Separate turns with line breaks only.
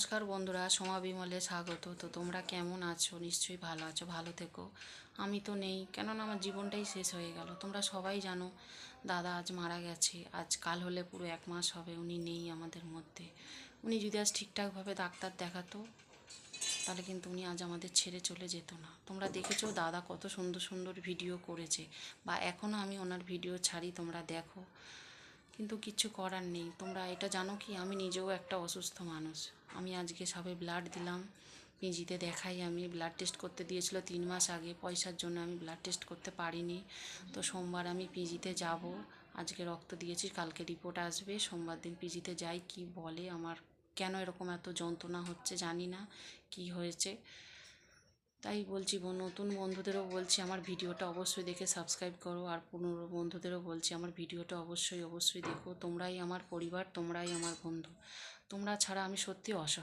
নমস্কার বন্ধুরা, সোমা বিমলে স্বাগত। তো তোমরা কেমন আছো? নিশ্চয়ই ভালো আছো, ভালো থেকো। আমি তো নেই, কেননা আমার জীবনটাই শেষ হয়ে গেল। তোমরা সবাই জানো দাদা আজ মারা গেছে। আজ কাল হলে পুরো 1 মাস হবে উনি নেই আমাদের মধ্যে। উনি যদি আজ ঠিকঠাকভাবে ডাক্তার দেখাতো তাহলে কিন্তু উনি আজ আমাদের ছেড়ে চলে যেত না। তোমরা দেখেছো দাদা কত সুন্দর সুন্দর ভিডিও করেছে, বা এখনও আমি ওনার ভিডিও ছাড়ি, তোমরা দেখো। কিন্তু কিচ্ছু করার নেই। তোমরা এটা জানো কি, আমি নিজেও একটা অসুস্থ মানুষ। আমি আজকে সবে ব্লাড দিলাম, পিজিতে দেখাই। আমি ব্লাড টেস্ট করতে দিয়েছিল 3 মাস আগে, পয়সার জন্য আমি ব্লাড টেস্ট করতে পারিনি। তো সোমবার আমি পিজিতে যাব। আজকে রক্ত দিয়েছি, কালকে রিপোর্ট আসবে। সোমবার দিন পিজিতে যাই, কি বলে আমার কেন এরকম এত যন্ত্রণা হচ্ছে জানি না কি হয়েছে। তাই বলছি, নতুন বন্ধুদেরও বলছি আমার ভিডিওটা অবশ্যই দেখে সাবস্ক্রাইব করো, আর পুরনো বন্ধুদেরও বলছি আমার ভিডিওটা অবশ্যই অবশ্যই দেখো। তোমরাই আমার পরিবার, তোমরাই আমার বন্ধু। তোমরা ছাড়া আমি সত্যি অসহায়।